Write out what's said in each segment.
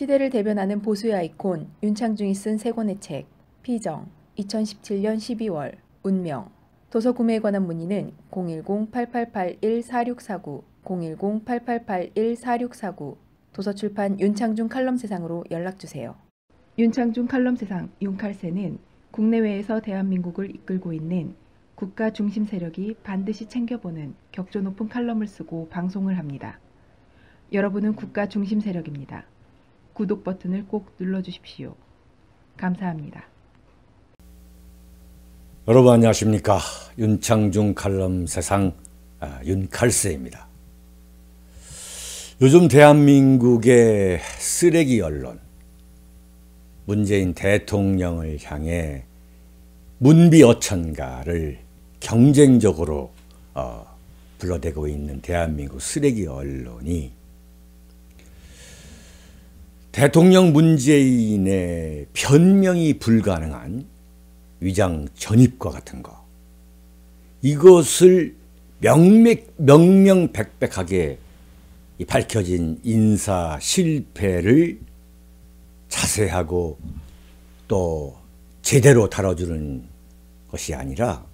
시대를 대변하는 보수의 아이콘 윤창중이 쓴 세 권의 책 피정 2017년 12월 운명 도서 구매에 관한 문의는 010-8881-4649 010-8881-4649 도서출판 윤창중 칼럼세상으로 연락주세요. 윤창중 칼럼세상 윤칼세는 국내외에서 대한민국을 이끌고 있는 국가 중심 세력이 반드시 챙겨보는 격조 높은 칼럼을 쓰고 방송을 합니다. 여러분은 국가 중심 세력입니다. 구독 버튼을 꼭 눌러주십시오. 감사합니다. 여러분 안녕하십니까. 윤창중 칼럼 세상 윤칼세입니다. 요즘 대한민국의 쓰레기 언론, 문재인 대통령을 향해 문비어천가를 경쟁적으로 불러대고 있는 대한민국 쓰레기 언론이 대통령 문재인의 변명이 불가능한 위장 전입과 같은 거, 이것을 명명백백하게 밝혀진 인사 실패를 자세하고 또 제대로 다뤄주는 것이 아니라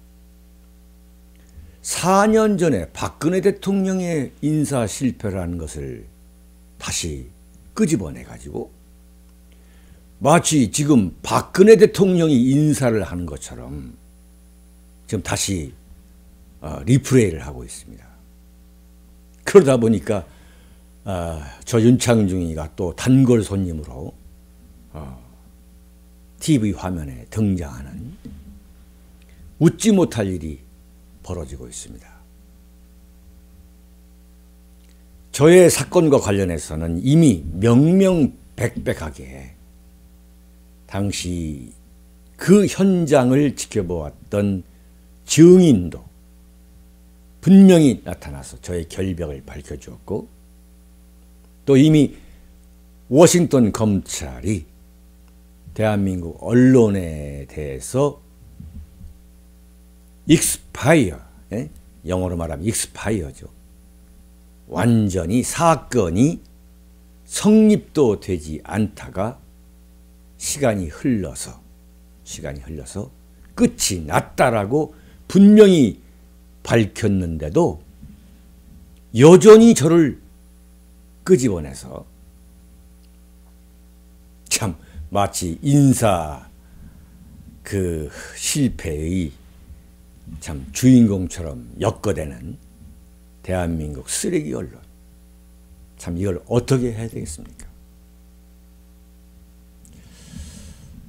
4년 전에 박근혜 대통령의 인사 실패라는 것을 다시 끄집어내가지고 마치 지금 박근혜 대통령이 인사를 하는 것처럼 지금 다시 리프레이를 하고 있습니다. 그러다 보니까 저 윤창중이가 또 단골 손님으로 TV 화면에 등장하는 웃지 못할 일이 벌어지고 있습니다. 저의 사건과 관련해서는 이미 명명백백하게 당시 그 현장을 지켜보았던 증인도 분명히 나타나서 저의 결백을 밝혀주었고, 또 이미 워싱턴 검찰이 대한민국 언론에 대해서 익스파이어, 영어로 말하면 익스파이어죠. 완전히 사건이 성립도 되지 않다가 시간이 흘러서 끝이 났다라고 분명히 밝혔는데도 여전히 저를 끄집어내서 참 마치 인사 그 실패의 참 주인공처럼 엮어대는 대한민국 쓰레기 언론, 참 이걸 어떻게 해야 되겠습니까?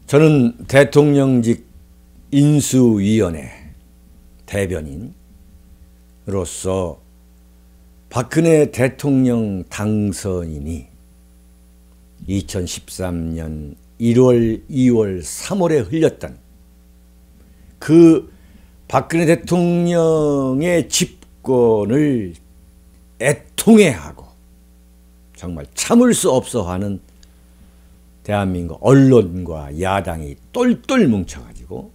저는 대통령직 인수위원회 대변인으로서 박근혜 대통령 당선인이 2013년 1월, 2월, 3월에 흘렸던 그 박근혜 대통령의 집권을 애통해하고 정말 참을 수 없어 하는 대한민국 언론과 야당이 똘똘 뭉쳐가지고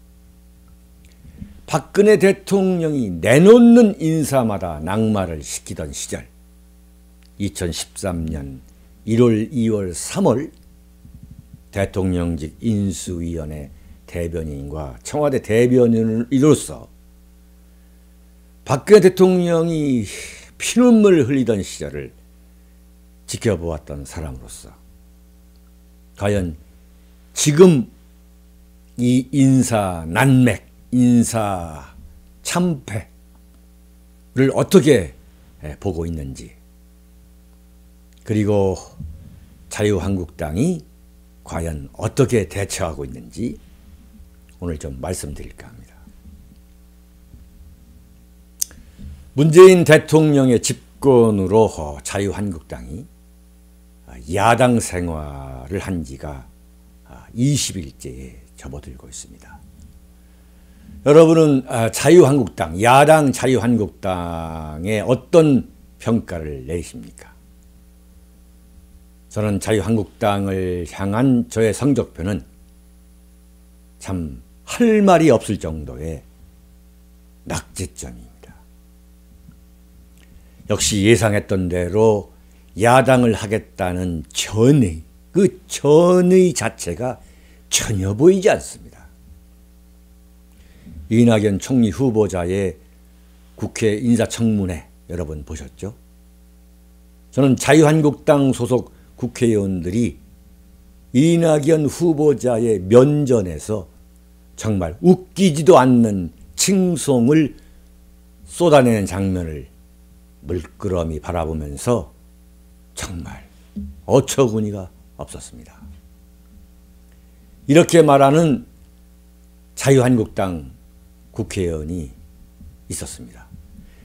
박근혜 대통령이 내놓는 인사마다 낙마를 시키던 시절, 2013년 1월, 2월, 3월 대통령직 인수위원회 대변인과 청와대 대변인으로서 박근혜 대통령이 피눈물을 흘리던 시절을 지켜보았던 사람으로서 과연 지금 이 인사 난맥, 인사 참패를 어떻게 보고 있는지, 그리고 자유한국당이 과연 어떻게 대처하고 있는지 오늘 좀 말씀드릴까 합니다. 문재인 대통령의 집권으로 자유한국당이 야당 생활을 한 지가 20일째에 접어들고 있습니다. 여러분은 자유한국당, 야당 자유한국당에 어떤 평가를 내십니까? 저는 자유한국당을 향한 저의 성적표는 참 할 말이 없을 정도의 낙제점입니다. 역시 예상했던 대로 야당을 하겠다는 전의, 그 전의 자체가 전혀 보이지 않습니다. 이낙연 총리 후보자의 국회 인사청문회 여러분 보셨죠? 저는 자유한국당 소속 국회의원들이 이낙연 후보자의 면전에서 정말 웃기지도 않는 칭송을 쏟아내는 장면을 물끄러미 바라보면서 정말 어처구니가 없었습니다. 이렇게 말하는 자유한국당 국회의원이 있었습니다.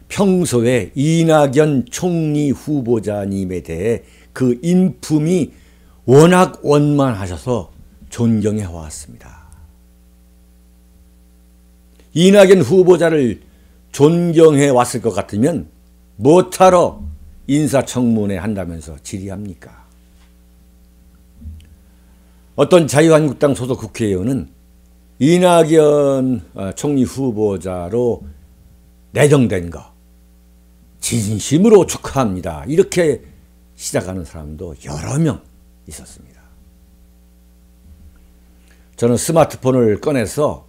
평소에 이낙연 총리 후보자님에 대해 그 인품이 워낙 원만하셔서 존경해 왔습니다. 이낙연 후보자를 존경해 왔을 것 같으면 뭐하러 인사청문회 한다면서 질의합니까? 어떤 자유한국당 소속 국회의원은 이낙연 총리 후보자로 내정된 거 진심으로 축하합니다. 이렇게 시작하는 사람도 여러 명 있었습니다. 저는 스마트폰을 꺼내서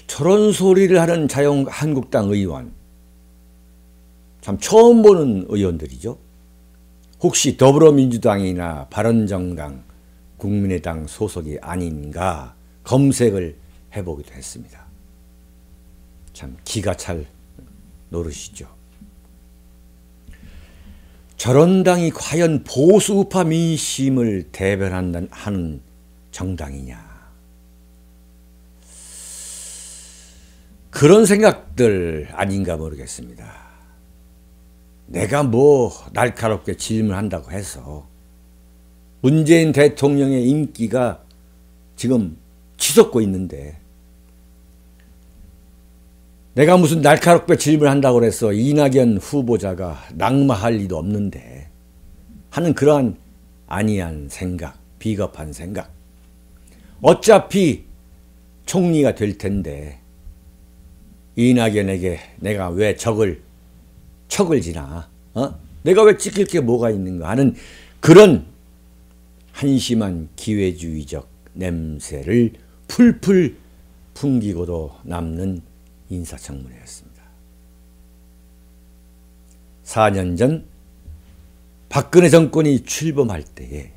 저런 소리를 하는 자유한국당 의원, 참 처음 보는 의원들이죠. 혹시 더불어민주당이나 바른정당, 국민의당 소속이 아닌가 검색을 해보기도 했습니다. 참 기가 찰 노릇이죠. 저런 당이 과연 보수우파 민심을 대변하는 정당이냐. 그런 생각들 아닌가 모르겠습니다. 내가 뭐 날카롭게 질문한다고 해서 문재인 대통령의 인기가 지금 치솟고 있는데 내가 무슨 날카롭게 질문한다고 해서 이낙연 후보자가 낙마할 리도 없는데 하는 그러한 아니한 생각, 비겁한 생각. 어차피 총리가 될 텐데 이낙연에게 내가 왜 척을 지나? 내가 왜 찍힐 게 뭐가 있는가 하는 그런 한심한 기회주의적 냄새를 풀풀 풍기고도 남는 인사청문회였습니다. 4년 전 박근혜 정권이 출범할 때에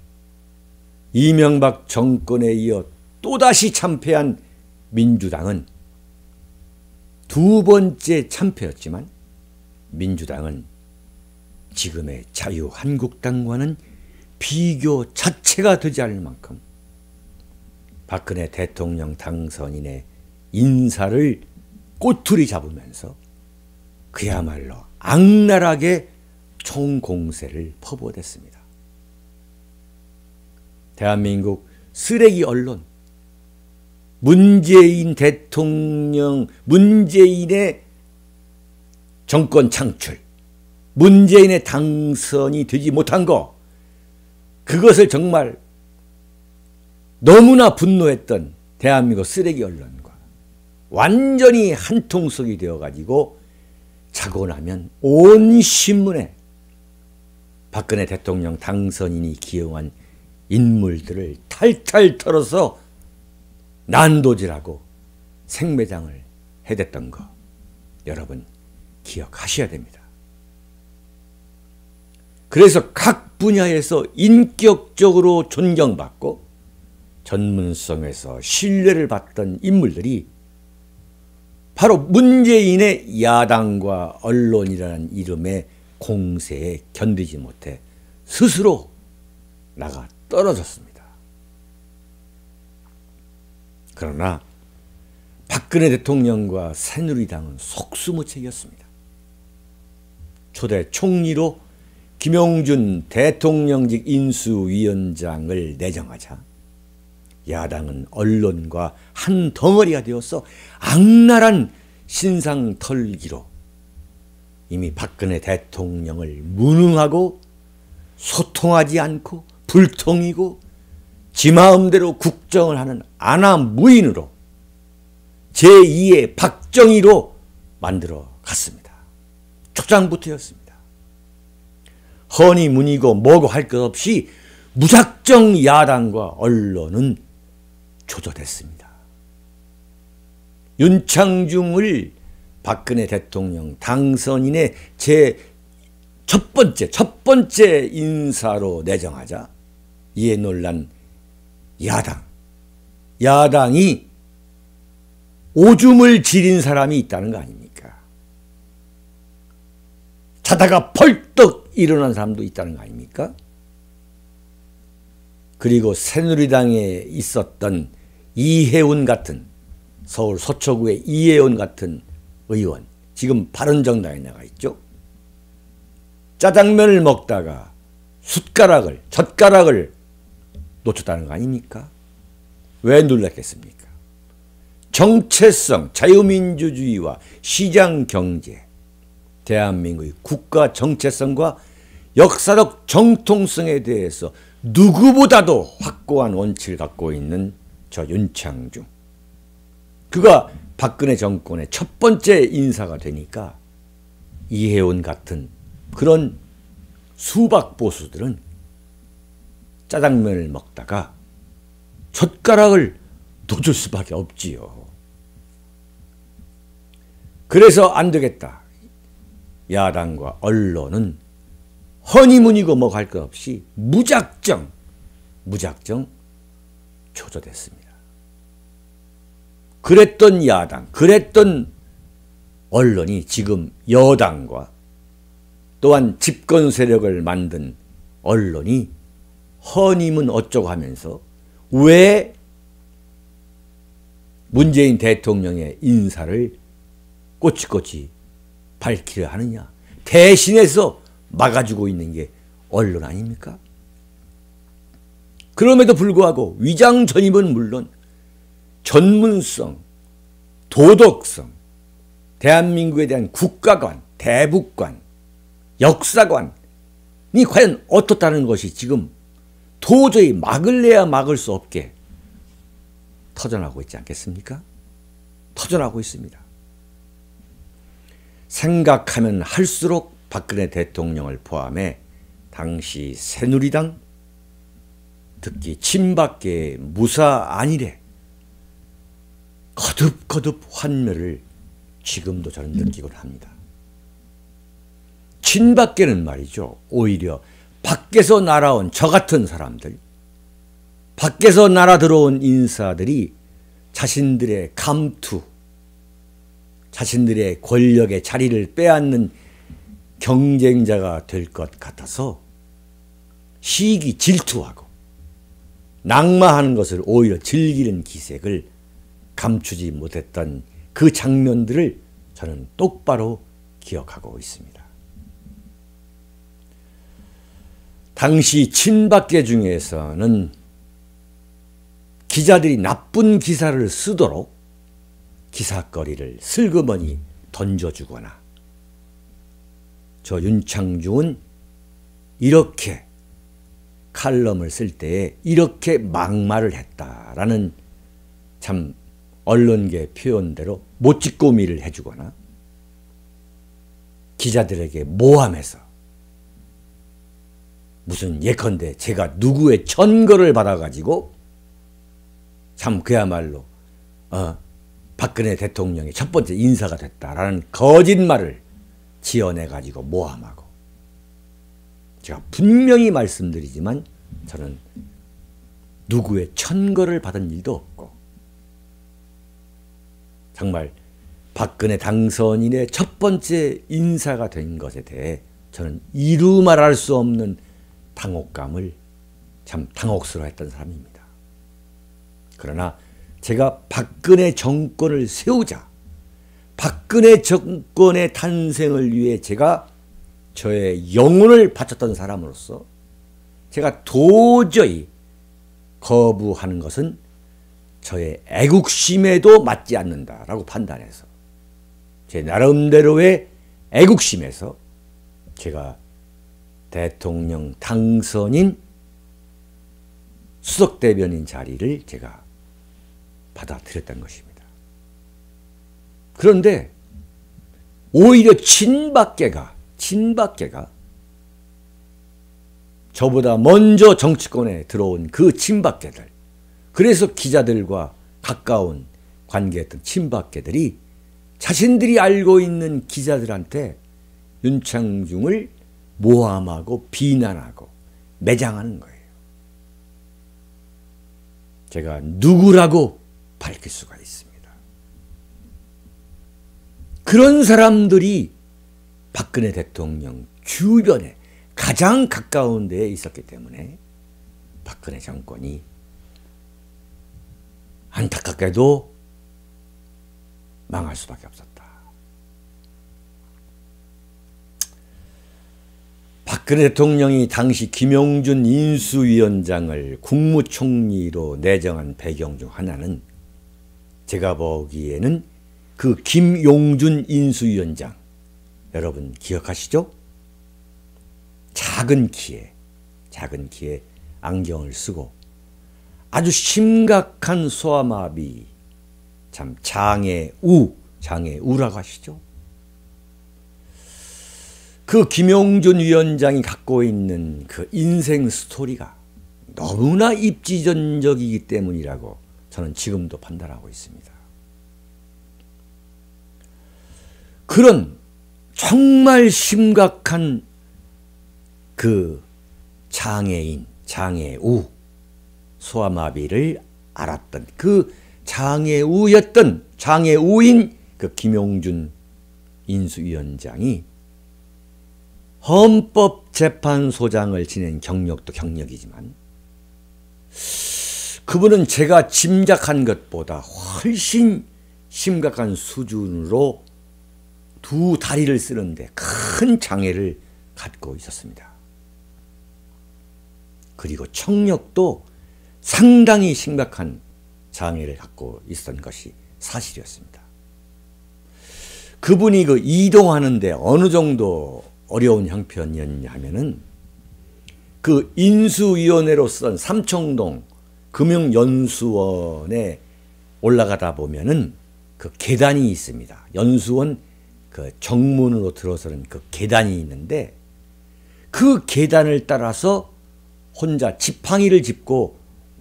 이명박 정권에 이어 또다시 참패한 민주당은 두 번째 참패였지만 민주당은 지금의 자유한국당과는 비교 자체가 되지 않을 만큼 박근혜 대통령 당선인의 인사를 꼬투리 잡으면서 그야말로 악랄하게 총공세를 퍼부어댔습니다. 대한민국 쓰레기 언론, 문재인 대통령, 문재인의 정권 창출, 문재인의 당선이 되지 못한 거, 그것을 정말 너무나 분노했던 대한민국 쓰레기 언론과 완전히 한통속이 되어가지고 자고 나면 온 신문에 박근혜 대통령 당선인이 기용한 인물들을 탈탈 털어서 난도질하고 생매장을 해댔던 거 여러분 기억하셔야 됩니다. 그래서 각 분야에서 인격적으로 존경받고 전문성에서 신뢰를 받던 인물들이 바로 문재인의 야당과 언론이라는 이름의 공세에 견디지 못해 스스로 나가 떨어졌습니다. 그러나 박근혜 대통령과 새누리당은 속수무책이었습니다. 초대 총리로 김용준 대통령직 인수위원장을 내정하자 야당은 언론과 한 덩어리가 되어서 악랄한 신상 털기로 이미 박근혜 대통령을 무능하고 소통하지 않고 불통이고 지 마음대로 국정을 하는 아나무인으로 제2의 박정희로 만들어 갔습니다. 초장부터였습니다. 허니 문이고 뭐고 할 것 없이 무작정 야당과 언론은 조져댔습니다. 윤창중을 박근혜 대통령 당선인의 첫 번째 인사로 내정하자 이에 놀란 야당이 오줌을 지린 사람이 있다는 거 아닙니까? 자다가 벌떡 일어난 사람도 있다는 거 아닙니까? 그리고 새누리당에 있었던 이해운 같은, 서울 서초구의 이해운 같은 의원, 지금 바른정당에 나가 있죠. 짜장면을 먹다가 젓가락을 놓쳤다는 거 아닙니까? 왜 놀랐겠습니까? 정체성, 자유민주주의와 시장경제, 대한민국의 국가 정체성과 역사적 정통성에 대해서 누구보다도 확고한 원칙을 갖고 있는 저 윤창중. 그가 박근혜 정권의 첫 번째 인사가 되니까 이해운 같은 그런 수박 보수들은 짜장면을 먹다가 젓가락을 놓칠 수밖에 없지요. 그래서 안 되겠다. 야당과 언론은 허니문이고 뭐 할 것 없이 무작정 조져댔습니다. 그랬던 야당, 그랬던 언론이 지금 여당과 또한 집권 세력을 만든 언론이 허니문 어쩌고 하면서 왜 문재인 대통령의 인사를 꼬치꼬치 밝히려 하느냐. 대신해서 막아주고 있는 게 언론 아닙니까? 그럼에도 불구하고 위장 전입은 물론 전문성, 도덕성, 대한민국에 대한 국가관, 대북관, 역사관이 과연 어떻다는 것이 지금 도저히 막을래야 막을 수 없게 터져나오고 있지 않겠습니까? 터져나오고 있습니다. 생각하면 할수록 박근혜 대통령을 포함해 당시 새누리당, 특히 친박계의 무사 안일에 거듭 환멸을 지금도 저는 느끼곤 합니다. 친박계는 말이죠. 오히려 밖에서 날아온 저 같은 사람들, 밖에서 날아 들어온 인사들이 자신들의 감투, 자신들의 권력의 자리를 빼앗는 경쟁자가 될 것 같아서 시기 질투하고 낙마하는 것을 오히려 즐기는 기색을 감추지 못했던 그 장면들을 저는 똑바로 기억하고 있습니다. 당시 친박계 중에서는 기자들이 나쁜 기사를 쓰도록 기사거리를 슬그머니 던져주거나 저 윤창중은 이렇게 칼럼을 쓸 때에 이렇게 막말을 했다라는 참 언론계 표현대로 못짓고미를 해주거나 기자들에게 모함해서 무슨 예컨대 제가 누구의 천거를 받아가지고 참 그야말로 박근혜 대통령의 첫 번째 인사가 됐다라는 거짓말을 지어내가지고 모함하고, 제가 분명히 말씀드리지만 저는 누구의 천거를 받은 일도 없고 정말 박근혜 당선인의 첫 번째 인사가 된 것에 대해 저는 이루 말할 수 없는 당혹감을 참 당혹스러워했던 사람입니다. 그러나 제가 박근혜 정권을 세우자, 박근혜 정권의 탄생을 위해 제가 저의 영혼을 바쳤던 사람으로서 제가 도저히 거부하는 것은 저의 애국심에도 맞지 않는다라고 판단해서 제 나름대로의 애국심에서 제가 대통령 당선인 수석대변인 자리를 제가 받아들였던 것입니다. 그런데 저보다 먼저 정치권에 들어온 그 친박계들, 그래서 기자들과 가까운 관계했던 친박계들이 자신들이 알고 있는 기자들한테 윤창중을 모함하고 비난하고 매장하는 거예요. 제가 누구라고 밝힐 수가 있습니다. 그런 사람들이 박근혜 대통령 주변에 가장 가까운 데에 있었기 때문에 박근혜 정권이 안타깝게도 망할 수밖에 없었다. 박근혜 대통령이 당시 김용준 인수위원장을 국무총리로 내정한 배경 중 하나는 제가 보기에는 그 김용준 인수위원장, 여러분 기억하시죠? 작은 키에 안경을 쓰고 아주 심각한 소아마비, 참 장애우라고 하시죠? 그 김용준 위원장이 갖고 있는 그 인생 스토리가 너무나 입지전적이기 때문이라고 저는 지금도 판단하고 있습니다. 그런 정말 심각한 그 장애우, 소아마비를 알았던 그 장애우인 그 김용준 인수위원장이 헌법재판소장을 지낸 경력도 경력이지만 그분은 제가 짐작한 것보다 훨씬 심각한 수준으로 두 다리를 쓰는데 큰 장애를 갖고 있었습니다. 그리고 청력도 상당히 심각한 장애를 갖고 있었던 것이 사실이었습니다. 그분이 그 이동하는데 어느 정도 어려운 형편이었냐 하면은 그 인수위원회로 쓴 삼청동 금융연수원에 올라가다 보면은 그 계단이 있습니다. 연수원 그 정문으로 들어서는 그 계단이 있는데 그 계단을 따라서 혼자 지팡이를 짚고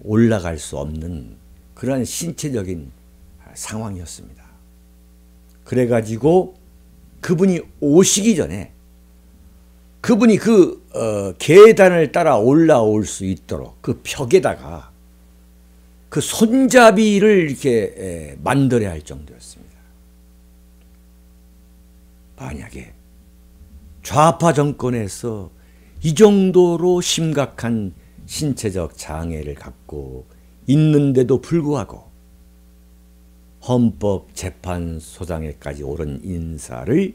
올라갈 수 없는 그러한 신체적인 상황이었습니다. 그래가지고 그분이 오시기 전에 그분이 그 계단을 따라 올라올 수 있도록 그 벽에다가 그 손잡이를 이렇게 만들어야 할 정도였습니다. 만약에 좌파 정권에서 이 정도로 심각한 신체적 장애를 갖고 있는데도 불구하고 헌법재판소장에까지 오른 인사를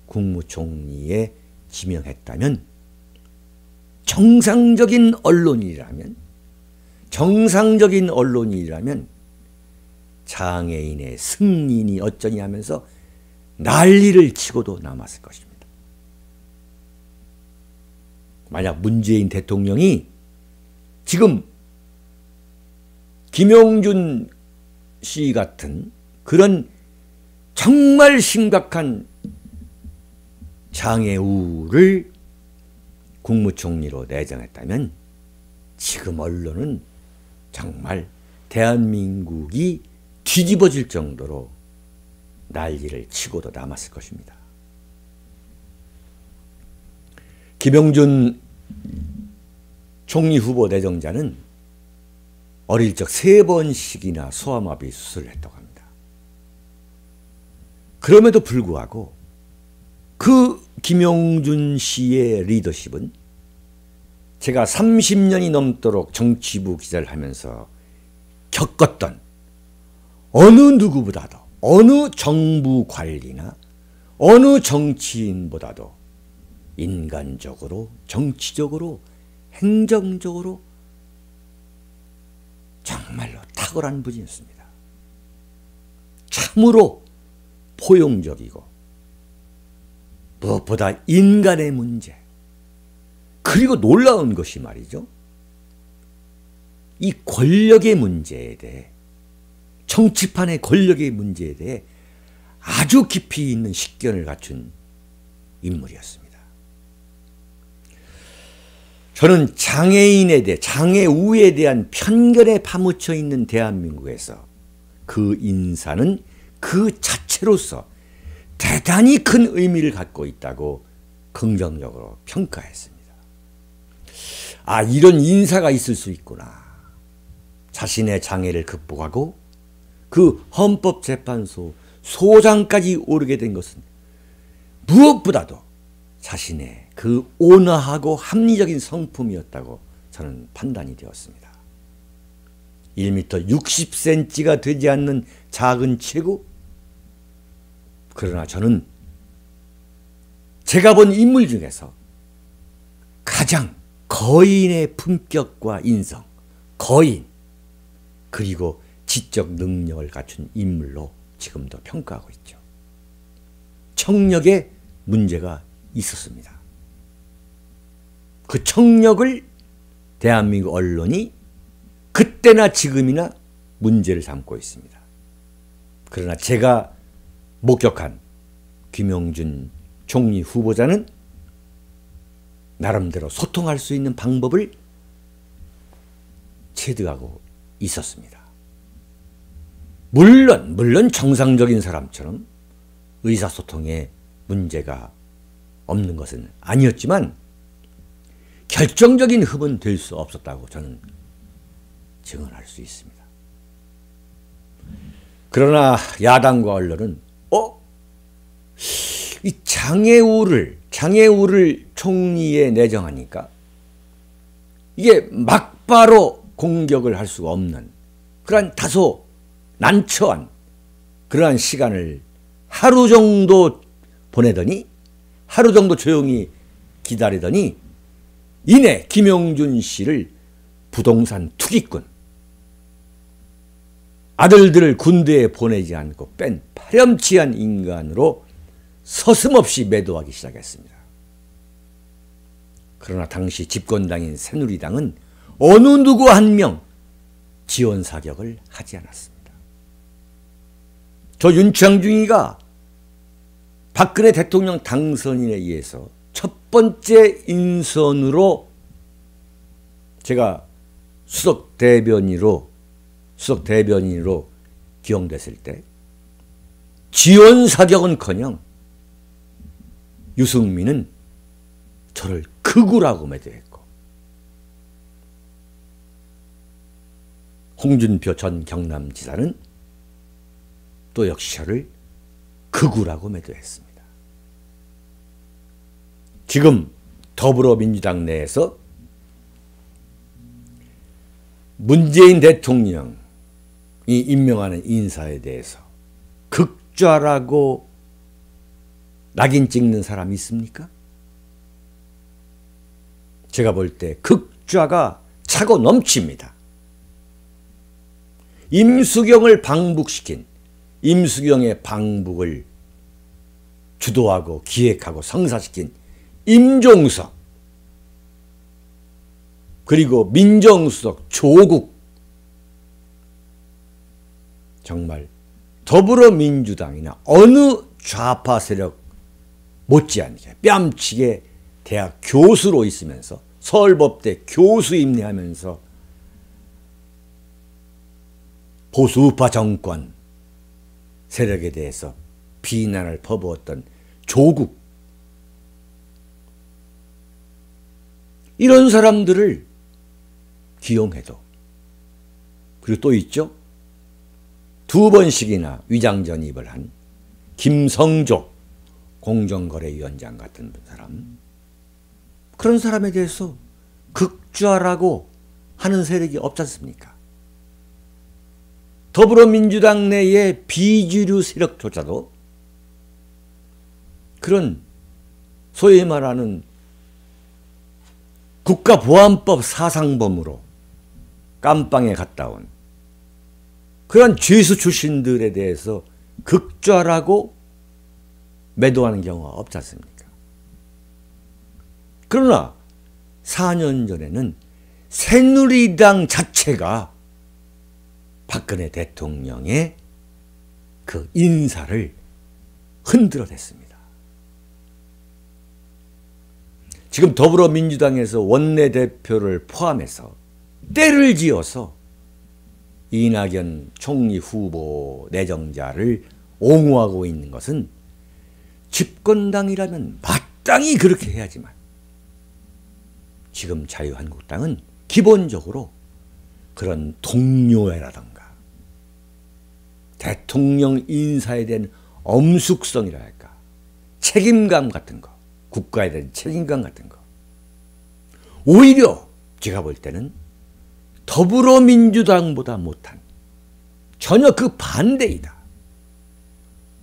국무총리에 지명했다면 정상적인 언론이라면 장애인의 승인이 어쩌니 하면서 난리를 치고도 남았을 것입니다. 만약 문재인 대통령이 지금 김용준 씨 같은 그런 정말 심각한 장애우를 국무총리로 내정했다면 지금 언론은 정말 대한민국이 뒤집어질 정도로 난리를 치고도 남았을 것입니다. 김용준 총리 후보 내정자는 어릴 적 3번씩이나 소아마비 수술을 했다고 합니다. 그럼에도 불구하고 그 김용준 씨의 리더십은 제가 30년이 넘도록 정치부 기자를 하면서 겪었던 어느 누구보다도 어느 정부 관리나 어느 정치인보다도 인간적으로, 정치적으로, 행정적으로 정말로 탁월한 분이었습니다. 참으로 포용적이고 무엇보다 인간의 문제, 그리고 놀라운 것이 말이죠, 이 권력의 문제에 대해, 정치판의 권력의 문제에 대해 아주 깊이 있는 식견을 갖춘 인물이었습니다. 저는 장애인에 대해, 장애우에 대한 편견에 파묻혀 있는 대한민국에서 그 인사는 그 자체로서 대단히 큰 의미를 갖고 있다고 긍정적으로 평가했습니다. 아, 이런 인사가 있을 수 있구나. 자신의 장애를 극복하고 그 헌법재판소 소장까지 오르게 된 것은 무엇보다도 자신의 그 온화하고 합리적인 성품이었다고 저는 판단이 되었습니다. 1m 60cm가 되지 않는 작은 체구, 그러나 저는 제가 본 인물 중에서 가장 거인의 품격과 인성, 거인, 그리고 지적 능력을 갖춘 인물로 지금도 평가하고 있죠. 청력에 문제가 있었습니다. 그 청력을 대한민국 언론이 그때나 지금이나 문제를 삼고 있습니다. 그러나 제가 목격한 김용준 총리 후보자는 나름대로 소통할 수 있는 방법을 체득하고 있었습니다. 물론 정상적인 사람처럼 의사소통에 문제가 없는 것은 아니었지만 결정적인 흡은 될 수 없었다고 저는 증언할 수 있습니다. 그러나 야당과 언론은 이 장애우를 총리에 내정하니까 이게 막바로 공격을 할 수가 없는 그러한 다소 난처한 그러한 시간을 하루 정도 보내더니, 하루 정도 조용히 기다리더니 이내 김용준 씨를 부동산 투기꾼, 아들들을 군대에 보내지 않고 뺀 파렴치한 인간으로 서슴없이 매도하기 시작했습니다. 그러나 당시 집권당인 새누리당은 어느 누구 한 명 지원 사격을 하지 않았습니다. 저 윤창중이가 박근혜 대통령 당선인에 의해서 첫 번째 인선으로 제가 수석 대변인으로 기용됐을 때 지원 사격은커녕 유승민은 저를 극우라고 매도했고, 홍준표 전 경남지사는 또 역시 저를 극우라고 매도했습니다. 지금 더불어민주당 내에서 문재인 대통령이 임명하는 인사에 대해서 극좌라고 낙인 찍는 사람이 있습니까? 제가 볼 때 극좌가 차고 넘칩니다. 임수경을 방북시킨, 임수경의 방북을 주도하고 기획하고 성사시킨 임종석, 그리고 민정수석 조국, 정말 더불어민주당이나 어느 좌파 세력 못지않게 뺨치게 대학 교수로 있으면서 서울법대 교수 임례하면서 보수우파 정권 세력에 대해서 비난을 퍼부었던 조국, 이런 사람들을 기용해도, 그리고 또 있죠, 2번씩이나 위장 전입을 한 김성조 공정거래위원장 같은 사람, 그런 사람에 대해서 극좌라고 하는 세력이 없지 않습니까? 더불어민주당 내의 비주류 세력조차도 그런 소위 말하는 국가보안법 사상범으로 깜빵에 갔다 온 그런 죄수 출신들에 대해서 극좌라고 매도하는 경우가 없지 않습니까? 그러나 4년 전에는 새누리당 자체가 박근혜 대통령의 그 인사를 흔들어댔습니다. 지금 더불어민주당에서 원내대표를 포함해서 때를 지어서 이낙연 총리 후보 내정자를 옹호하고 있는 것은 집권당이라면 마땅히 그렇게 해야지만 지금 자유한국당은 기본적으로 그런 동료애라던가 대통령 인사에 대한 엄숙성이라 할까, 책임감 같은 거, 국가에 대한 책임감 같은 거, 오히려 제가 볼 때는 더불어민주당보다 못한 전혀 그 반대이다.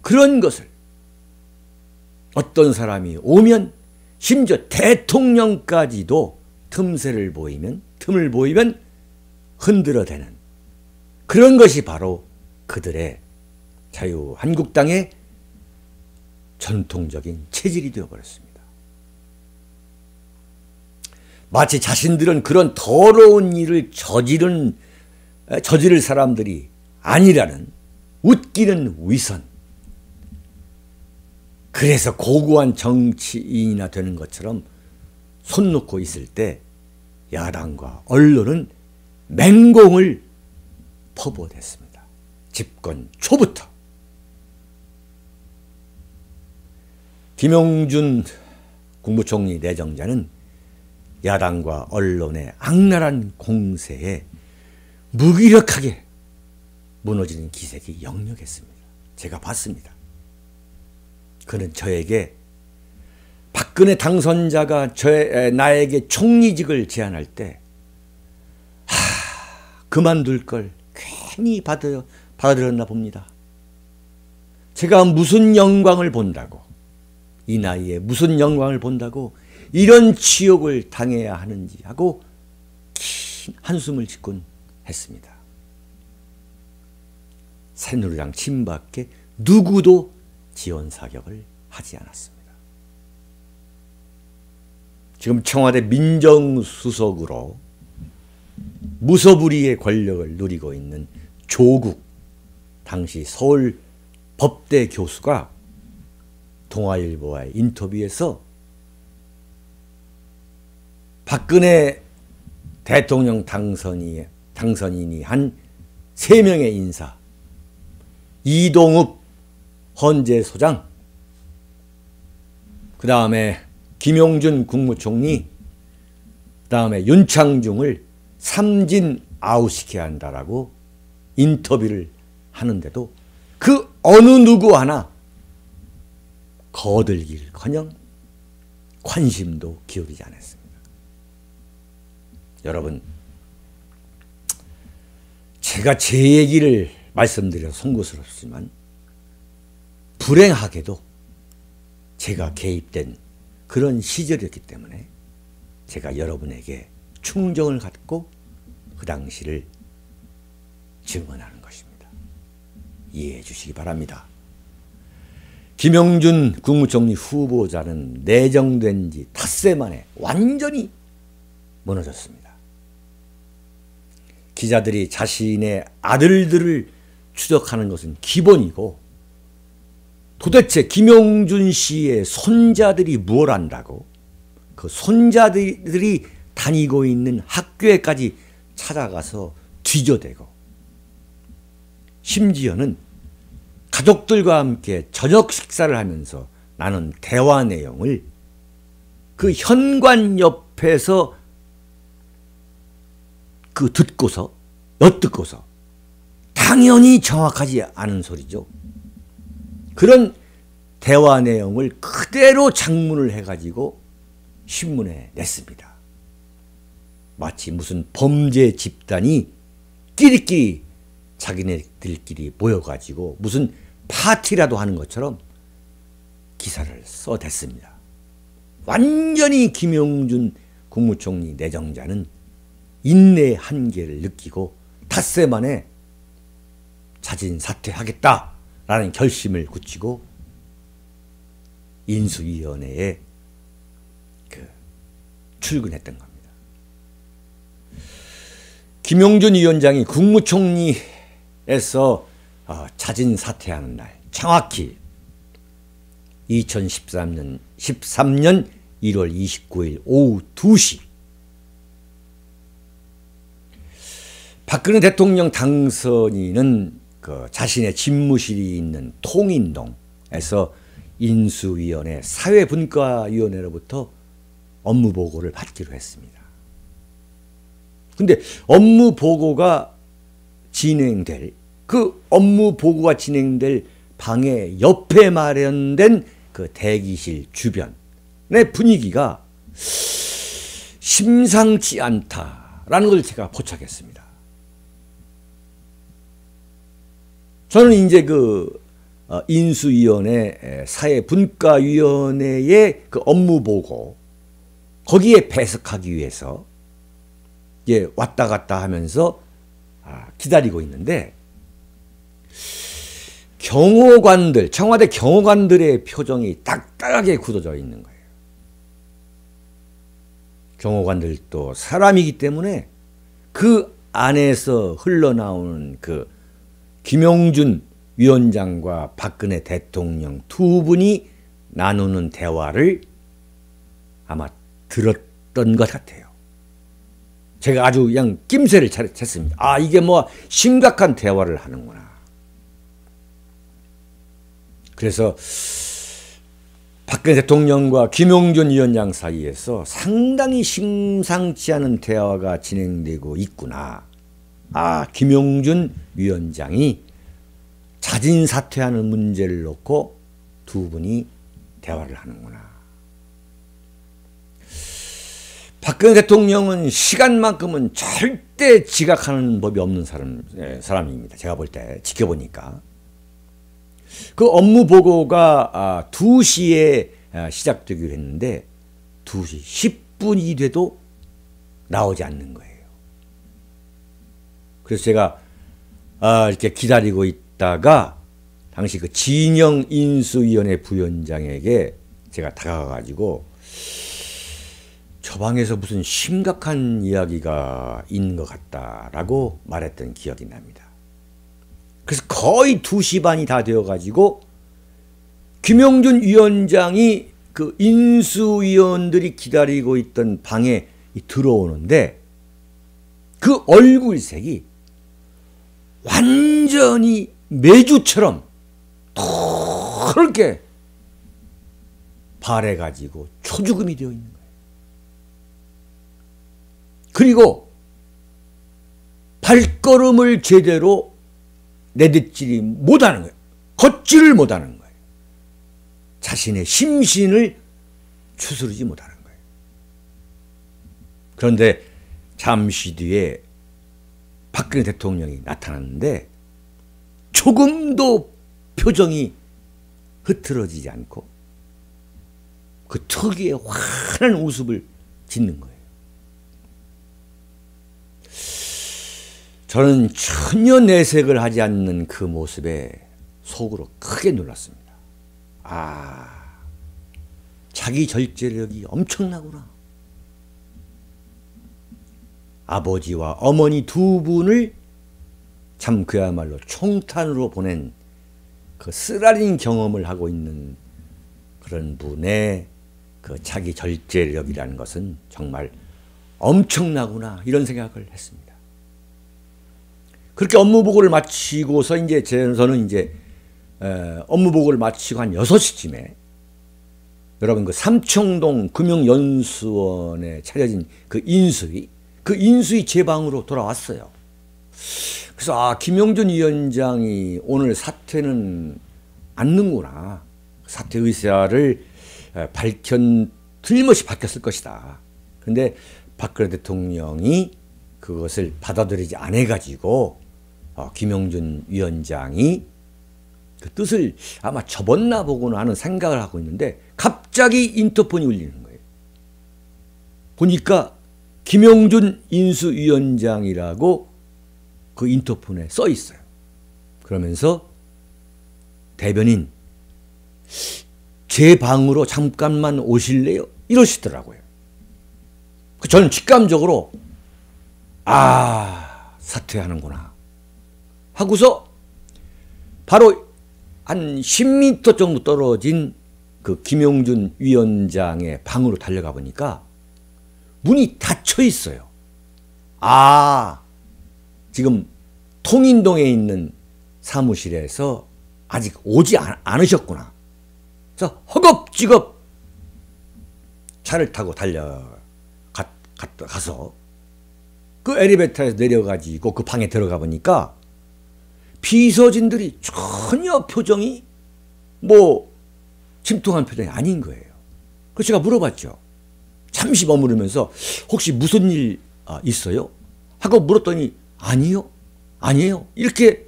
그런 것을 어떤 사람이 오면 심지어 대통령까지도 틈을 보이면 흔들어대는 그런 것이 바로 그들의 자유한국당의 전통적인 체질이 되어버렸습니다. 마치 자신들은 그런 더러운 일을 저지를 사람들이 아니라는 웃기는 위선, 그래서 고고한 정치인이나 되는 것처럼 손 놓고 있을 때 야당과 언론은 맹공을 퍼부어댔습니다. 집권 초부터. 김용준 국무총리 내정자는 야당과 언론의 악랄한 공세에 무기력하게 무너지는 기색이 역력했습니다. 제가 봤습니다. 그는 저에게 박근혜 당선자가 나에게 총리직을 제안할 때 그만둘 걸 괜히 받아들였나 봅니다. 제가 무슨 영광을 본다고, 이 나이에 무슨 영광을 본다고 이런 치욕을 당해야 하는지 하고 긴 한숨을 짓곤 했습니다. 새누리당 친박계 누구도 지원 사격을 하지 않았습니다. 지금 청와대 민정수석으로 무소불위의 권력을 누리고 있는 조국 당시 서울 법대 교수가 동아일보와의 인터뷰에서 박근혜 대통령 당선인이 한 3명의 인사, 이동욱 헌재소장, 그 다음에 김용준 국무총리, 그 다음에 윤창중을 삼진 아웃시켜야 한다라고 인터뷰를 하는데도 그 어느 누구 하나 거들길커녕 관심도 기울이지 않았습니다. 여러분, 제가 제 얘기를 말씀드려 송구스럽지만 불행하게도 제가 개입된 그런 시절이었기 때문에 제가 여러분에게 충정을 갖고 그 당시를 증언하는 것입니다. 이해해 주시기 바랍니다. 김용준 국무총리 후보자는 내정된 지 닷새 만에 완전히 무너졌습니다. 기자들이 자신의 아들들을 추적하는 것은 기본이고 도대체 김용준 씨의 손자들이 뭘 안다고 그 손자들이 다니고 있는 학교에까지 찾아가서 뒤져대고 심지어는 가족들과 함께 저녁 식사를 하면서 나눈 대화 내용을 그 현관 옆에서 듣고서 엿듣고서 당연히 정확하지 않은 소리죠. 그런 대화 내용을 그대로 장문을 해가지고 신문에 냈습니다. 마치 무슨 범죄 집단이 끼리끼리 자기네들끼리 모여가지고 무슨 파티라도 하는 것처럼 기사를 써댔습니다. 완전히 김용준 국무총리 내정자는 인내의 한계를 느끼고 닷새 만에 자진 사퇴하겠다라는 결심을 굳히고 인수위원회에 출근했던 겁니다. 김용준 위원장이 국무총리에서 자진 사퇴하는 날 정확히 2013년 1월 29일 오후 2시 박근혜 대통령 당선인은 그 자신의 집무실이 있는 통인동에서 인수위원회 사회분과위원회로부터 업무 보고를 받기로 했습니다. 근데 업무 보고가 진행될 방의 옆에 마련된 그 대기실 주변의 분위기가 심상치 않다라는 걸 제가 포착했습니다. 저는 이제 그 인수위원회 사회분과위원회의 그 업무 보고 거기에 배석하기 위해서 왔다 갔다 하면서 기다리고 있는데 청와대 경호관들의 표정이 딱딱하게 굳어져 있는 거예요. 경호관들도 사람이기 때문에 그 안에서 흘러나오는 그 김용준 위원장과 박근혜 대통령 두 분이 나누는 대화를 아마 들었던 것 같아요. 제가 아주 그냥 낌새를 챘습니다. 아, 이게 뭐 심각한 대화를 하는구나. 그래서 박근혜 대통령과 김용준 위원장 사이에서 상당히 심상치 않은 대화가 진행되고 있구나. 아, 김용준 위원장이 자진 사퇴하는 문제를 놓고 두 분이 대화를 하는구나. 박근혜 대통령은 시간만큼은 절대 지각하는 법이 없는 사람입니다. 제가 볼 때 지켜보니까. 그 업무 보고가 2시에 시작되기로 했는데 2시 10분이 돼도 나오지 않는 거예요. 그래서 제가 이렇게 기다리고 있다가 당시 그 진영 인수위원회 부위원장에게 제가 다가가가지고 저 방에서 무슨 심각한 이야기가 있는 것 같다라고 말했던 기억이 납니다. 그래서 거의 2시 반이 다 되어가지고 김용준 위원장이 그 인수위원들이 기다리고 있던 방에 들어오는데 그 얼굴색이 완전히 메주처럼 그렇게 발해가지고 초죽음이 되어 있는 거예요. 그리고 발걸음을 제대로 내딛지 못하는 거예요. 걷지를 못하는 거예요. 자신의 심신을 추스르지 못하는 거예요. 그런데 잠시 뒤에 박근혜 대통령이 나타났는데 조금도 표정이 흐트러지지 않고 그 특유의 환한 웃음을 짓는 거예요. 저는 전혀 내색을 하지 않는 그 모습에 속으로 크게 놀랐습니다. 아, 자기 절제력이 엄청나구나. 아버지와 어머니 두 분을 참 그야말로 총탄으로 보낸 그 쓰라린 경험을 하고 있는 그런 분의 그 자기 절제력이라는 것은 정말 엄청나구나, 이런 생각을 했습니다. 그렇게 업무 보고를 마치고서 저는 업무 보고를 마치고 한 6시쯤에 여러분 그 삼청동 금융연수원에 차려진 그 인수위 제 방으로 돌아왔어요. 그래서 김용준 위원장이 오늘 사퇴는 않는구나. 사퇴 의사를 틀림없이 밝혔을 것이다. 그런데 박근혜 대통령이 그것을 받아들이지 않아가지고 김용준 위원장이 그 뜻을 아마 접었나 보구나 하는 생각을 하고 있는데 갑자기 인터폰이 울리는 거예요. 보니까 김용준 인수위원장이라고 그 인터폰에 써 있어요. 그러면서 대변인, 제 방으로 잠깐만 오실래요? 이러시더라고요. 저는 직감적으로 사퇴하는구나 하고서 바로 한 10m 정도 떨어진 그 김용준 위원장의 방으로 달려가 보니까 문이 닫혀 있어요. 아, 지금 통인동에 있는 사무실에서 아직 오지 않으셨구나. 그래서 허겁지겁 차를 타고 가서 그 엘리베이터에서 내려가지고 그 방에 들어가 보니까 비서진들이 전혀 표정이 뭐 침통한 표정이 아닌 거예요. 그래서 제가 물어봤죠. 잠시 머무르면서 혹시 무슨 일 있어요? 하고 물었더니 아니요. 아니에요. 이렇게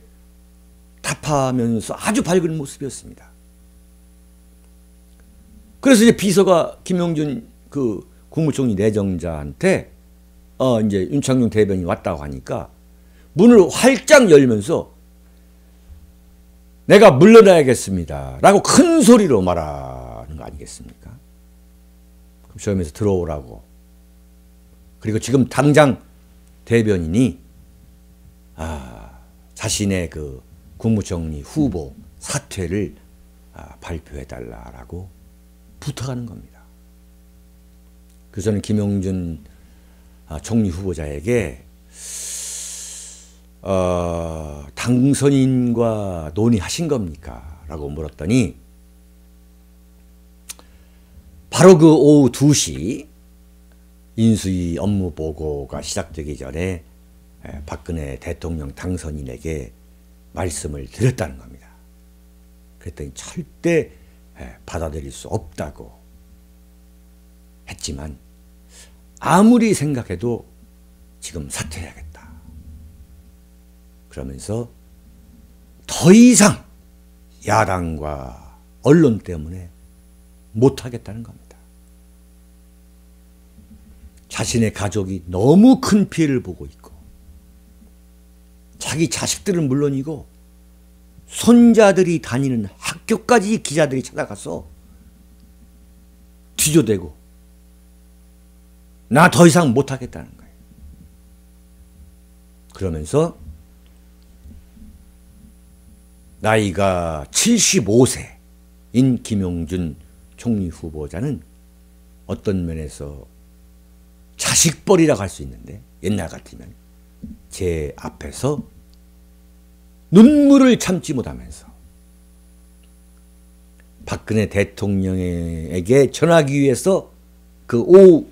답하면서 아주 밝은 모습이었습니다. 그래서 이제 비서가 김용준 그 국무총리 내정자한테 이제 윤창중 대변인이 왔다고 하니까 문을 활짝 열면서 내가 물러나야겠습니다 라고 큰 소리로 말하는 거 아니겠습니까? 그럼 저러면서 들어오라고. 그리고 지금 당장 대변인이 자신의 그 국무총리 후보 사퇴를 발표해달라고 부탁하는 겁니다. 그래서 저는 김용준 총리 후보자에게 당선인과 논의하신 겁니까? 라고 물었더니 바로 그 오후 2시 인수위 업무 보고가 시작되기 전에 박근혜 대통령 당선인에게 말씀을 드렸다는 겁니다. 그랬더니 절대 받아들일 수 없다고 했지만 아무리 생각해도 지금 사퇴해야겠다. 그러면서 더 이상 야당과 언론 때문에 못하겠다는 겁니다. 자신의 가족이 너무 큰 피해를 보고 있고 자기 자식들은 물론이고 손자들이 다니는 학교까지 기자들이 찾아가서 뒤져대고 나 더 이상 못하겠다는 거예요. 그러면서 나이가 75세인 김용준 총리 후보자는 어떤 면에서 자식벌이라고 할 수 있는데 옛날 같으면 제 앞에서 눈물을 참지 못하면서 박근혜 대통령에게 전하기 위해서 그 오후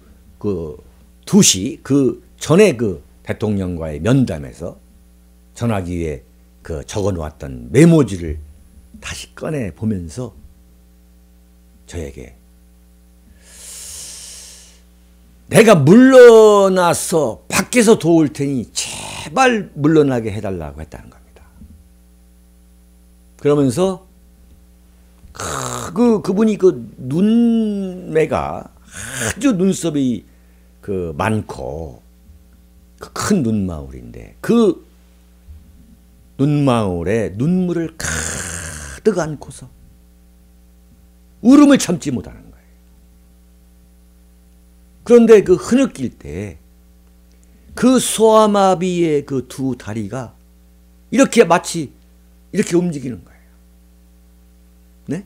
2시 그 전에 그 대통령과의 면담에서 전하기 위해 그 적어 놓았던 메모지를 다시 꺼내 보면서 저에게 내가 물러나서 밖에서 도울 테니 제발 물러나게 해달라고 했다는 겁니다. 그러면서 그분이 그 눈매가 아주 눈썹이 그 많고 그 큰 눈망울인데 그 눈망울에 눈물을 가득 안고서 울음을 참지 못하는 거예요. 그런데 그 흐느낄 때 그 소아마비의 그 두 다리가 이렇게 마치 이렇게 움직이는 거예요. 네?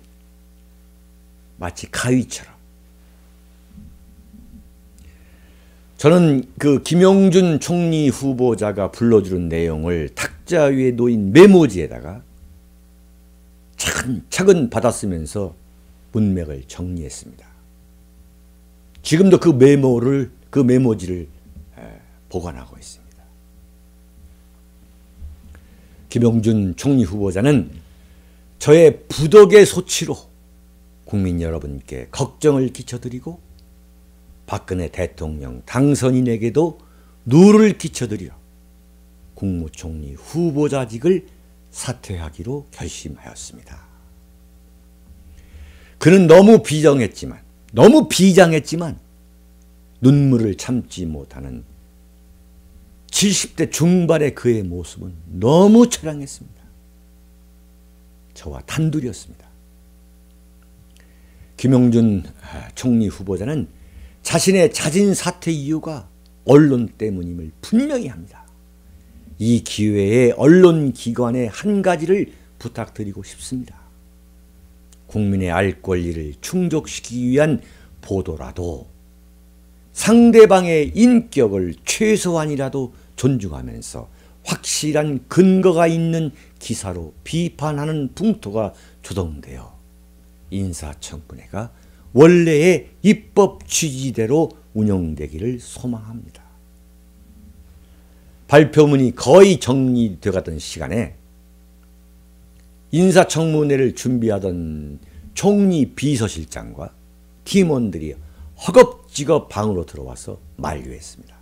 마치 가위처럼. 저는 그 김용준 총리 후보자가 불러주는 내용을 탁자 위에 놓인 메모지에다가 차근차근 받아쓰면서 문맥을 정리했습니다. 지금도 그 메모지를 보관하고 있습니다. 김용준 총리 후보자는 저의 부덕의 소치로 국민 여러분께 걱정을 끼쳐드리고 박근혜 대통령 당선인에게도 누를 끼쳐드리러 국무총리 후보자직을 사퇴하기로 결심하였습니다. 그는 너무 비장했지만 눈물을 참지 못하는 70대 중반의 그의 모습은 너무 처량했습니다. 저와 단둘이었습니다. 김용준 총리 후보자는 자신의 자진 사퇴 이유가 언론 때문임을 분명히 합니다. 이 기회에 언론기관에 한 가지를 부탁드리고 싶습니다. 국민의 알 권리를 충족시키기 위한 보도라도 상대방의 인격을 최소한이라도 존중하면서 확실한 근거가 있는 기사로 비판하는 풍토가 조성되어 인사청문회가 원래의 입법 취지대로 운영되기를 소망합니다. 발표문이 거의 정리되어 가던 시간에 인사청문회를 준비하던 총리 비서실장과 팀원들이 허겁지겁 방으로 들어와서 만류했습니다.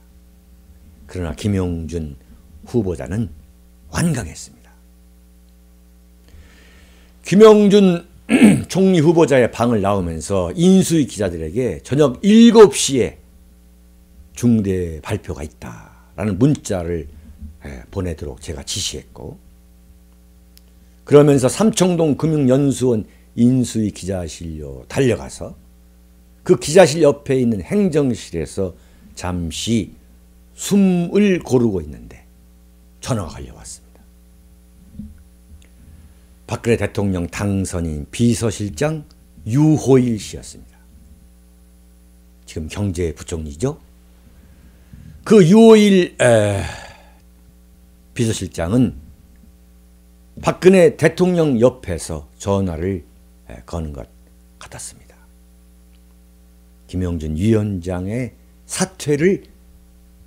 그러나 김용준 후보자는 완강했습니다. 김용준 총리 후보자의 방을 나오면서 인수위 기자들에게 저녁 7시에 중대 발표가 있다라는 문자를 보내도록 제가 지시했고, 그러면서 삼청동 금융연수원 인수위 기자실로 달려가서 그 기자실 옆에 있는 행정실에서 잠시 숨을 고르고 있는데 전화가 걸려왔습니다. 박근혜 대통령 당선인 비서실장 유호일 씨였습니다. 지금 경제부총리죠. 그 유호일 비서실장은 박근혜 대통령 옆에서 전화를 거는 것 같았습니다. 김용준 위원장의 사퇴를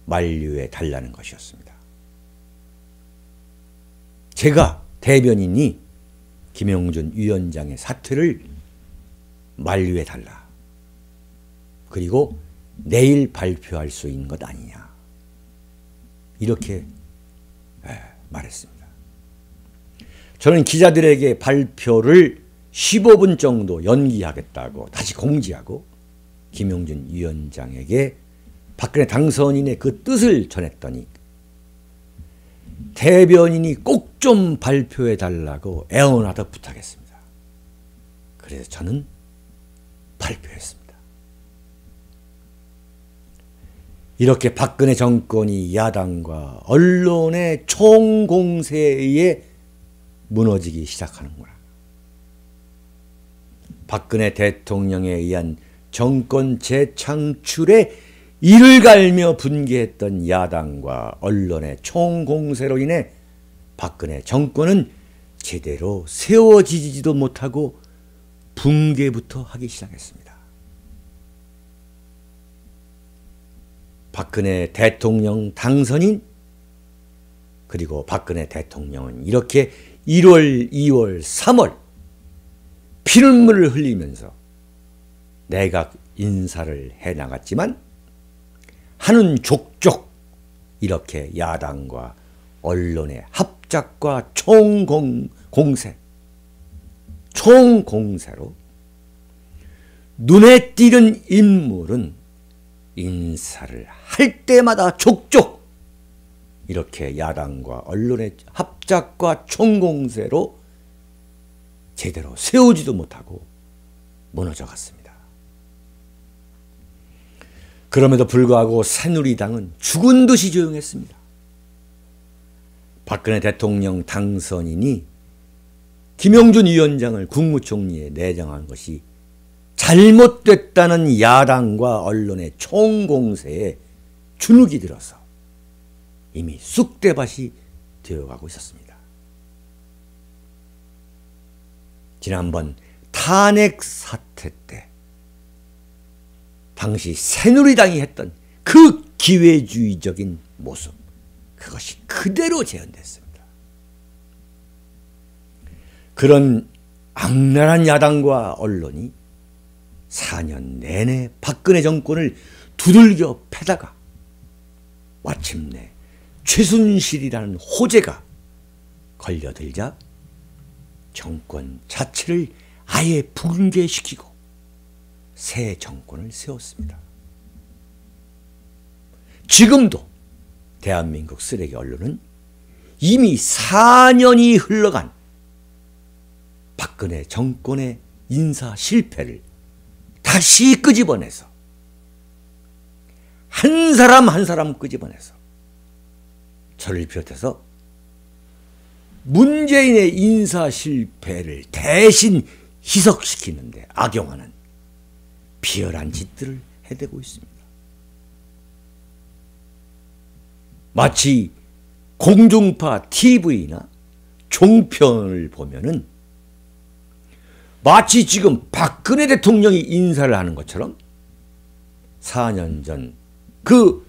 만류해 달라는 것이었습니다. 제가 대변인이 김용준 위원장의 사퇴를 만류해 달라. 그리고 내일 발표할 수 있는 것 아니냐. 이렇게 말했습니다. 저는 기자들에게 발표를 15분 정도 연기하겠다고 다시 공지하고 김용준 위원장에게 박근혜 당선인의 그 뜻을 전했더니 대변인이 꼭 좀 발표해 달라고 애원하듯 부탁했습니다. 그래서 저는 발표했습니다. 이렇게 박근혜 정권이 야당과 언론의 총공세에 의해 무너지기 시작하는구나. 박근혜 대통령에 의한 정권 재창출에 이를 갈며 분개했던 야당과 언론의 총공세로 인해 박근혜 정권은 제대로 세워지지도 못하고 붕괴부터 하기 시작했습니다. 박근혜 대통령 당선인 그리고 박근혜 대통령은 이렇게 1월, 2월, 3월 피눈물을 흘리면서 내각 인사를 해나갔지만 하는 족족 이렇게 야당과 언론의 합작과 총공세로 눈에 띄는 인물은 인사를 할 때마다 족족 이렇게 야당과 언론의 합작과 총공세로 제대로 세우지도 못하고 무너져 갔습니다. 그럼에도 불구하고 새누리당은 죽은 듯이 조용했습니다. 박근혜 대통령 당선인이 김용준 위원장을 국무총리에 내정한 것이 잘못됐다는 야당과 언론의 총공세에 주눅이 들어서 이미 쑥대밭이 되어가고 있었습니다. 지난번 탄핵 사태 때 당시 새누리당이 했던 그 기회주의적인 모습, 그것이 그대로 재현됐습니다. 그런 악랄한 야당과 언론이 4년 내내 박근혜 정권을 두들겨 패다가 마침내 최순실이라는 호재가 걸려들자 정권 자체를 아예 붕괴시키고 새 정권을 세웠습니다. 지금도 대한민국 쓰레기 언론은 이미 4년이 흘러간 박근혜 정권의 인사 실패를 다시 끄집어내서 한 사람 한 사람 끄집어내서 저를 비롯해서 문재인의 인사 실패를 대신 희석시키는데 악용하는 비열한 짓들을 해대고 있습니다. 마치 공중파 TV나 종편을 보면은 마치 지금 박근혜 대통령이 인사를 하는 것처럼 4년 전 그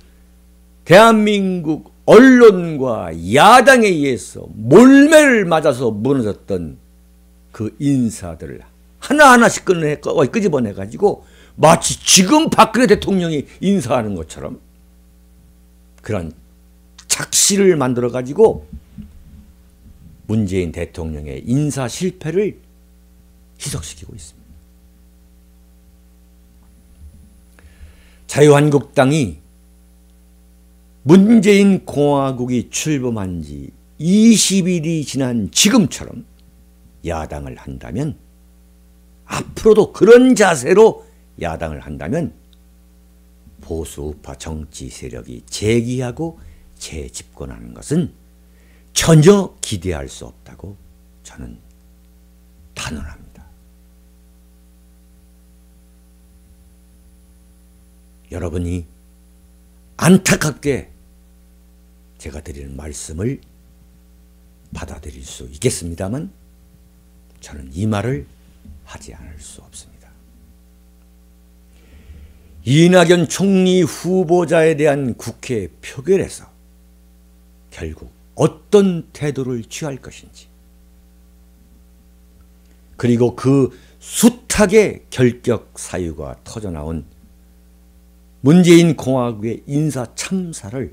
대한민국 언론과 야당에 의해서 몰매를 맞아서 무너졌던 그 인사들을 하나하나씩 끄집어내가지고 마치 지금 박근혜 대통령이 인사하는 것처럼 그런 착시를 만들어가지고 문재인 대통령의 인사 실패를 희석시키고 있습니다. 자유한국당이 문재인 공화국이 출범한 지 20일이 지난 지금처럼 야당을 한다면, 앞으로도 그런 자세로 야당을 한다면 보수 우파 정치 세력이 재기하고 재집권하는 것은 전혀 기대할 수 없다고 저는 단언합니다. 여러분이 안타깝게 제가 드리는 말씀을 받아들일 수 있겠습니다만 저는 이 말을 하지 않을 수 없습니다. 이낙연 총리 후보자에 대한 국회 표결에서 결국 어떤 태도를 취할 것인지, 그리고 그 숱하게 결격 사유가 터져나온 문재인 공화국의 인사 참사를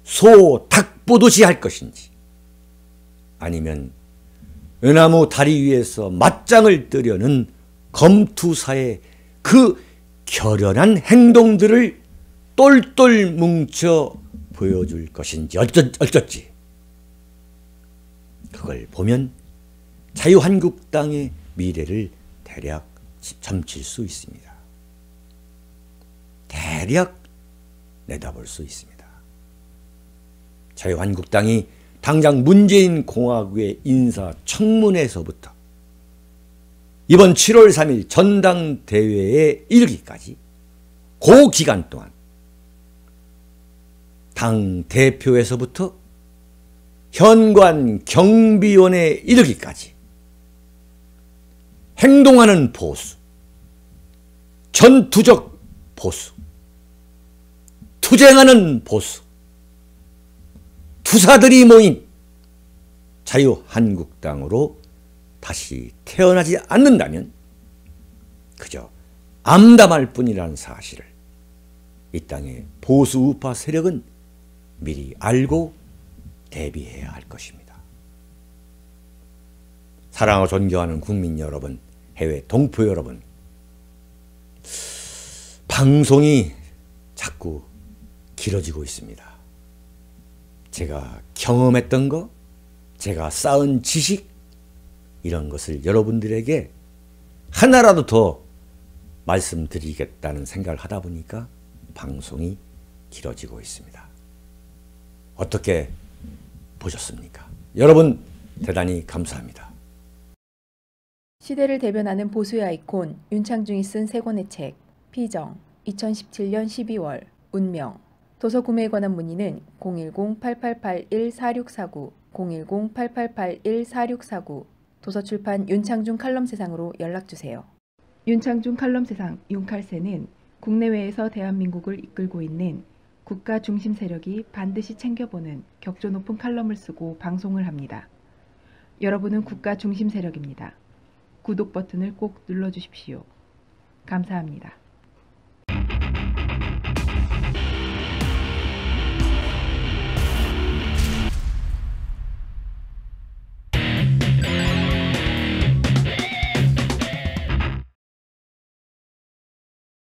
소 닭 보듯이 할 것인지, 아니면 은하무 다리 위에서 맞짱을 뜨려는 검투사의 그 결연한 행동들을 똘똘 뭉쳐 보여줄 것인지 어쩔지, 그걸 보면 자유한국당의 미래를 대략 점칠 수 있습니다. 대략 내다볼 수 있습니다. 자유한국당이 당장 문재인 공화국의 인사청문회에서부터 이번 7월 3일 전당대회에 이르기까지 그 기간 동안 당 대표에서부터 현관 경비원에 이르기까지 행동하는 보수, 전투적 보수, 투쟁하는 보수, 투사들이 모인 자유한국당으로 다시 태어나지 않는다면 그저 암담할 뿐이라는 사실을 이 땅의 보수 우파 세력은 미리 알고 대비해야 할 것입니다. 사랑하고 존경하는 국민 여러분, 해외 동포 여러분, 방송이 자꾸 길어지고 있습니다. 제가 경험했던 거, 제가 쌓은 지식, 이런 것을 여러분들에게 하나라도 더 말씀드리겠다는 생각을 하다 보니까 방송이 길어지고 있습니다. 어떻게 보셨습니까? 여러분 대단히 감사합니다. 시대를 대변하는 보수의 아이콘 윤창중이 쓴 세 권의 책 피정 2017년 12월 운명. 도서 구매에 관한 문의는 010-8881-4649 010-8881-4649 도서출판 윤창중 칼럼세상으로 연락주세요. 윤창중 칼럼세상 윤칼세는 국내외에서 대한민국을 이끌고 있는 국가 중심 세력이 반드시 챙겨보는 격조 높은 칼럼을 쓰고 방송을 합니다. 여러분은 국가 중심 세력입니다. 구독 버튼을 꼭 눌러주십시오. 감사합니다.